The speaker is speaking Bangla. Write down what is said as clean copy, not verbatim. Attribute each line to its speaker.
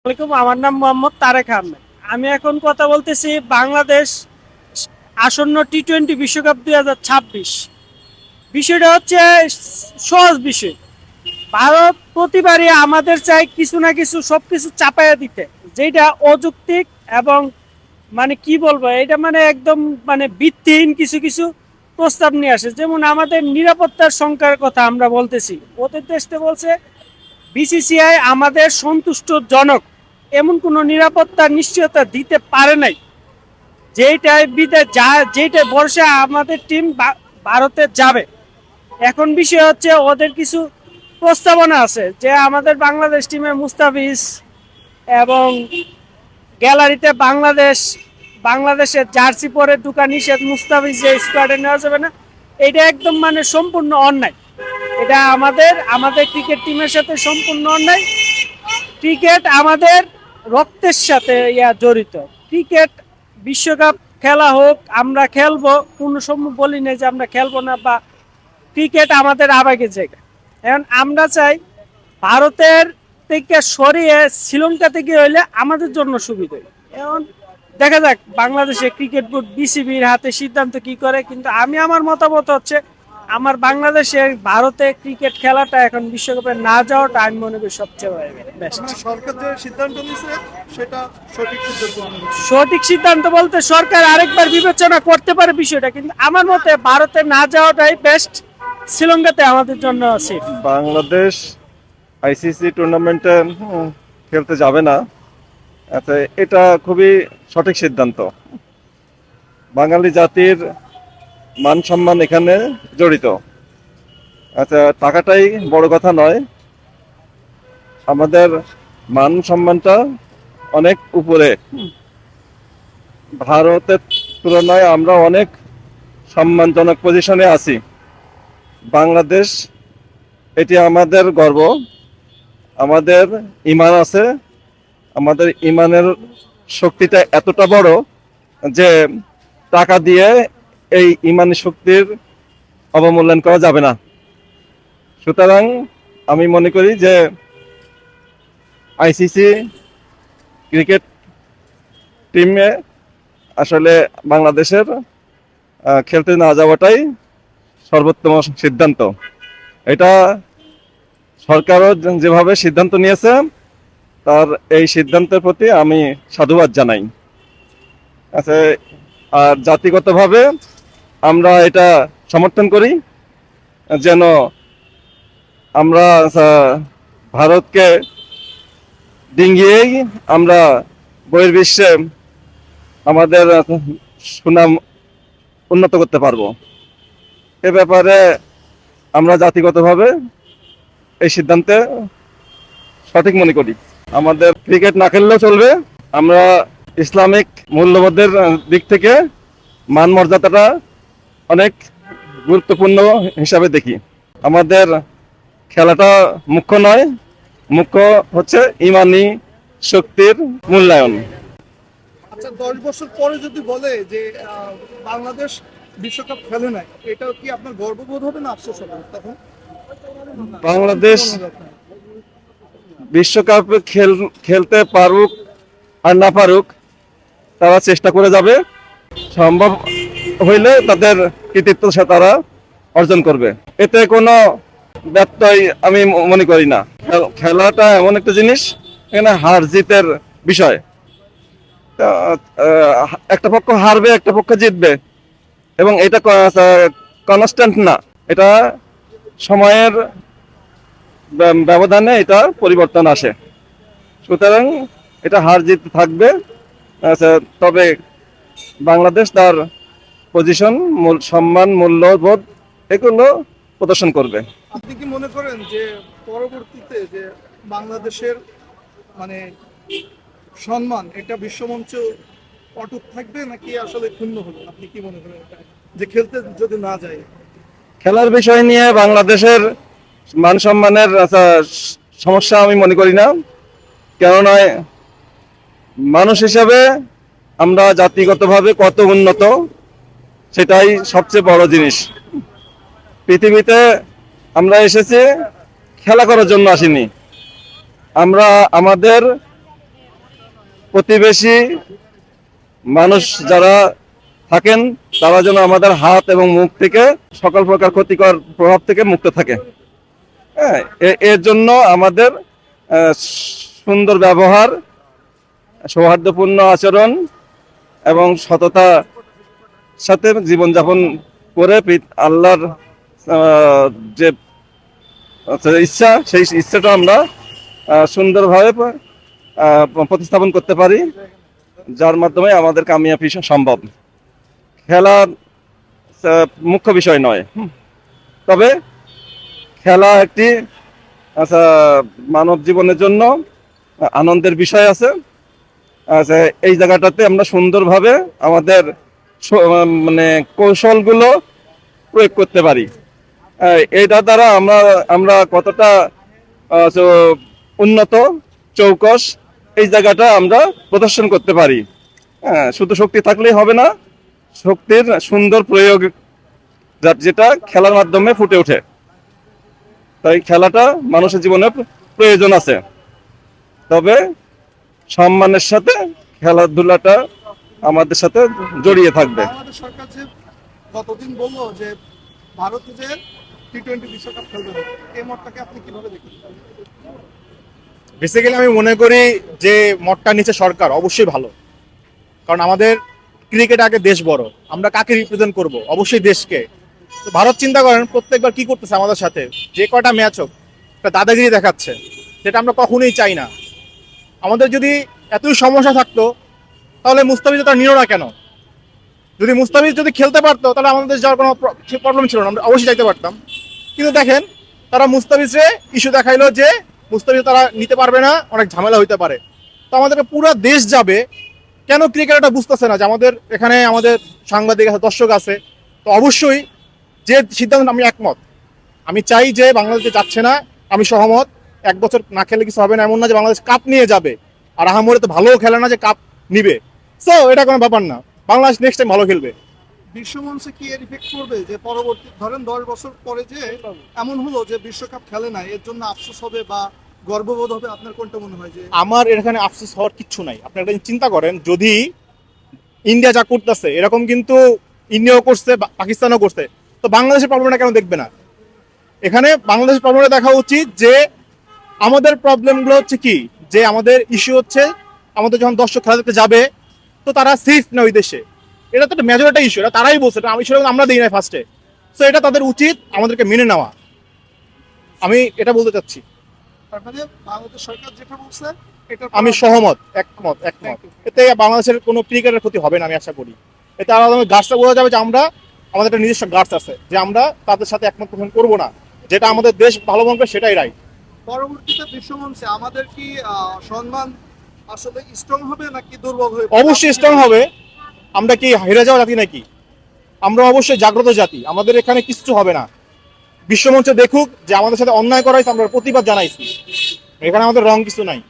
Speaker 1: আমার নাম মোহাম্মদ তারেক আহমেদ। আমি এখন কথা বলতেছি বাংলাদেশ আসন্ন টি-20 বিশ্বকাপ 2026। বিষয়টা হচ্ছে সহজ বিষয়। ভারত প্রতিবারই আমাদের চাই কিছু না কিছু সবকিছু চাপাইয়া দিতে, যেটা অযৌক্তিক এবং মানে কি বলবো, এটা মানে একদম মানে ভিত্তিহীন কিছু কিছু প্রস্তাব নিয়ে আসে। যেমন আমাদের নিরাপত্তার সংখ্যার কথা আমরা বলতেছি, ওদের দেশে বলছে বিসিসিআই আমাদের সন্তুষ্টজনক এমন কোনো নিরাপত্তার নিশ্চয়তা দিতে পারে নাই, যেটাই বর্ষা আমাদের টিম ভারতে যাবে। এখন বিষয় হচ্ছে ওদের কিছু প্রস্তাবনা আছে যে আমাদের বাংলাদেশ টিমে মুস্তাফিজ এবং গ্যালারিতে বাংলাদেশের জার্সি পরে ঢুকা নিষেধ, মুস্তাফিজ যে স্কোয়াডে নেওয়া যাবে না। এটা একদম মানে সম্পূর্ণ অন্যায়। এটা আমাদের ক্রিকেট টিমের সাথে সম্পূর্ণ অন্যায়। ক্রিকেট আমাদের রক্তের সাথে জড়িত। ক্রিকেট বিশ্বকাপ খেলা হোক, আমরা খেলবো, কোনো সময় বলি না যে আমরা খেলবো না, বা ক্রিকেট আমাদের আবেগের জায়গা। এখন আমরা চাই ভারতের থেকে সরিয়ে শ্রীলঙ্কা থেকে হইলে আমাদের জন্য সুবিধা। এখন দেখা যাক বাংলাদেশে ক্রিকেট বোর্ড বিসিবির হাতে সিদ্ধান্ত কি করে, কিন্তু আমার মতামত হচ্ছে আমার বাংলাদেশের ভারতে ক্রিকেট খেলাটা এখন বিশ্বকাপে না যাওয়াটা আমি মনে করি সবচেয়ে বেস্ট।
Speaker 2: সরকার যে সিদ্ধান্ত নিয়েছে সেটা সঠিক সিদ্ধান্ত নিয়েছে।
Speaker 1: সঠিক সিদ্ধান্ত বলতে সরকার আরেকবার বিবেচনা করতে পারে বিষয়টা, কিন্তু আমার মতে ভারতে না যাওয়াটাই বেস্ট। শ্রীলঙ্কাতে আমাদের জন্য সেফ।
Speaker 3: বাংলাদেশ আইসিসি টুর্নামেন্টে খেলতে যাবে না, আচ্ছা এটা খুবই সঠিক সিদ্ধান্ত। বাঙালি জাতির মান সম্মান এখানে জড়িত। আচ্ছা, টাকাটাই বড় কথা নয়, আমাদের মান সম্মানটা অনেক উপরে। ভারতের তুলনায় আমরা অনেক সম্মানজনক পজিশনে আছি। বাংলাদেশ এটি আমাদের গর্ব। আমাদের ইমান আছে, আমাদের ইমানের শক্তিটা এতটা বড় যে টাকা দিয়ে এই ইমানি শক্তির অবমূল্যায়ন করা যাবে না। সুতরাং আমি মনে করি যে আইসিসি ক্রিকেট টিমে আসলে বাংলাদেশের খেলতে না যাওয়াটাই সর্বোত্তম সিদ্ধান্ত। এটা সরকারও যেভাবে সিদ্ধান্ত নিয়েছে তার এই সিদ্ধান্তের প্রতি আমি সাধুবাদ জানাই। আচ্ছা, আর জাতিগতভাবে আমরা এটা সমর্থন করি যেন আমরা ভারতকে ডিঙ্গিয়েই আমরা বহির্বিশ্বে আমাদের সুনাম উন্নত করতে পারবো। এ ব্যাপারে আমরা জাতিগতভাবে এই সিদ্ধান্তে সঠিক মনে করি। আমাদের ক্রিকেট না খেললেও চলবে, আমরা ইসলামিক মূল্যবোধের দিক থেকে মান মর্যাদাটা অনেক গুরুত্বপূর্ণ হিসাবে দেখি। আমাদের খেলাটা মুখ্য নয়, মুখ্য হচ্ছে ইমানি শক্তির মূল্যায়ন।
Speaker 2: আচ্ছা, 10 বছর পরে যদি বলে যে বাংলাদেশ বিশ্বকাপ খেলে নাই, এটা কি আপনার গর্ববোধ হবে না আফসোস হবে তখন?
Speaker 3: বাংলাদেশ বিশ্বকাপ খেলতে পারুক আর না পারুক, তারা চেষ্টা করে যাবে। সম্ভব হইলে তাদের কৃতিত্ব তারা অর্জন করবে, এতে কোনো ব্যত্যয় আমি মনে করি না। খেলাটা এমন একটা জিনিস, এখানে হার জিতের বিষয়। একটা পক্ষ হারবে, একটা পক্ষ জিতবে, এবং এটা কনস্ট্যান্ট না, এটা সময়ের ব্যবধানে এটা পরিবর্তন আসে। সুতরাং এটা হার জিত থাকবে। তবে বাংলাদেশ তার পজিশন, সম্মান, মূল্যবোধ এগুলো প্রদর্শন করবে।
Speaker 2: আপনি কি মনে করেন যে পরবর্তীতে যে বাংলাদেশের মানে সম্মান এটা বিশ্বমঞ্চ অটুট থাকবে, নাকি আসলে ক্ষুণ্ণ হবে? আপনি কি মনে করেন এটা, যে খেলতে যদি না যায়?
Speaker 3: খেলার বিষয় নিয়ে বাংলাদেশের মান সম্মানের সমস্যা আমি মনে করি না। কেননা মানুষ হিসাবে আমরা জাতিগতভাবে কত উন্নত, সেটাই সবচেয়ে বড় জিনিস। পৃথিবীতে আমরা এসেছি খেলা করার জন্য আসিনি। আমরা আমাদের প্রতিবেশী মানুষ যারা থাকেন তারা যেন আমাদের হাত এবং মুখ থেকে সকল প্রকার ক্ষতিকর প্রভাব থেকে মুক্ত থাকে। হ্যাঁ, এর জন্য আমাদের সুন্দর ব্যবহার, সৌহার্দ্যপূর্ণ আচরণ এবং সততা সাথে জীবনযাপন করে আল্লাহর যে ইচ্ছা, সেই ইচ্ছাটা আমরা সুন্দরভাবে প্রতিস্থাপন করতে পারি, যার মাধ্যমে আমাদের কামিয়াবি সম্ভব। খেলা মুখ্য বিষয় নয়, তবে খেলা একটি মানব জীবনের জন্য আনন্দের বিষয় আছে। এই জায়গাটাতে আমরা সুন্দরভাবে আমাদের মানে কৌশলগুলো প্রয়োগ করতে পারি। এইটা দ্বারা আমরা কতটা উন্নত চৌকস এই জায়গাটা আমরা প্রদর্শন করতে পারি। হ্যাঁ, শুধু শক্তি থাকলেই হবে না, শক্তির সুন্দর প্রয়োগ যেটা খেলার মাধ্যমে ফুটে ওঠে। তাই খেলাটা মানুষের জীবনে প্রয়োজন আছে, তবে সম্মানের সাথে খেলাধুলাটা আমাদের সাথে জড়িয়ে থাকবে।
Speaker 2: বাংলাদেশ সরকার যে গতদিন বললো যে ভারতে যে টি-20 বিশ্বকাপ খেলবে না, এই মতটাকে আপনি কিভাবে দেখেন?
Speaker 4: বেসিক্যালি আমি মনে করি যে মতটা নিচে সরকার অবশ্যই ভালো, কারণ আমাদের ক্রিকেট আগে দেশ বড়, আমরা কাকে রিপ্রেজেন্ট করব? অবশ্যই দেশকে। তো ভারত চিন্তা করেন প্রত্যেকবার কি করতেছে আমাদের সাথে, যে কয়টা ম্যাচ হোক একটা দাদাগিরি দেখাচ্ছে, যেটা আমরা কখনোই চাই না। আমাদের যদি এতই সমস্যা থাকতো তাহলে মুস্তাফিজ তারা নিল না কেন? যদি মুস্তাফিজ যদি খেলতে পারতো তাহলে আমাদের দেশ যাওয়ার কোনো প্রবলেম ছিল না, আমরা অবশ্যই যাইতে পারতাম। কিন্তু দেখেন তারা মুস্তাফিজে ইস্যু দেখাইলো যে মুস্তাফিজ তারা নিতে পারবে না, অনেক ঝামেলা হইতে পারে। তো আমাদেরকে পুরো দেশ যাবে কেন? ক্রিকেটটা বুঝতেছে না যে আমাদের এখানে আমাদের সাংবাদিক আছে, দর্শক আছে। তো অবশ্যই যে সিদ্ধান্ত আমি একমত, আমি চাই যে বাংলাদেশে যাচ্ছে না, আমি সহমত। 1 বছর না খেলে কিছু হবে না, এমন না যে বাংলাদেশ কাপ নিয়ে যাবে, আর আহামরি তো ভালোও খেলে না যে কাপ নিবে। সো এটা কোনো ব্যাপার না, বাংলাদেশ নেক্সট টাইম ভালো খেলবে।
Speaker 2: বিশ্বমঞ্চে কি এর ইফেক্ট করবে যে পরবর্তী ধরেন 10 বছর পরে যে এমন হলো যে বিশ্বকাপ খেলে না, এর জন্য আফসোস হবে বা গর্ববোধ হবে? আপনার কোনটা মনে হয়? যে
Speaker 4: আমার এখানে আফসোস হওয়ার কিচ্ছু নাই। আপনি একটা জিনিস চিন্তা করেন, যদি ইন্ডিয়া যা করতেছে এরকম কিন্তু ইন্ডিয়াও করছে, পাকিস্তানও করছে, তো বাংলাদেশের প্রবলেমটা কেন দেখবে না? এখানে বাংলাদেশের প্রবলেমটা দেখা উচিত যে আমাদের প্রবলেমগুলো হচ্ছে কি, যে আমাদের ইস্যু হচ্ছে আমাদের যখন দর্শক খেলা দেখতে যাবে তো তারা সেফ না ওই দেশে। এটা তো একটা মেজরিটি ইস্যু, এটা তারাই বলছে, এটা আমি সেরকম আমরা দিই না ফার্স্টে। সো এটা তাদের উচিত আমাদেরকে মেনে নেওয়া, আমি এটা বলতে চাচ্ছি।
Speaker 2: তার মানে বাংলাদেশ সরকার যেটা বলছে এটা
Speaker 4: আমি সহমত, একমত। এতে বাংলাদেশের কোনো ক্রিকেটের ক্ষতি হবে না আমি আশা করি। এতে আলাদা গাছটা বোঝা যাবে যে আমরা আমাদের একটা নিজস্ব গাছ আছে, যে আমরা তাদের সাথে একমত পোষণ করবো না, যেটা আমাদের দেশ ভালো মনে সেটাই রাইট।
Speaker 2: পরবর্তীতে বিশ্বমঞ্চে আমাদের কি সম্মান আসলে স্ট্রং হবে নাকি দুর্বল হবে?
Speaker 4: অবশ্যই স্ট্রং হবে। আমরা কি হেরে যাওয়া জাতি নাকি? আমরা অবশ্যই জাগ্রত জাতি, আমাদের এখানে কিছু হবে না। বিশ্বমঞ্চে দেখুক যে আমাদের সাথে অন্যায় করা হয়েছে, আমরা প্রতিবাদ জানাইছি, এখানে আমাদের রং কিছু নাই।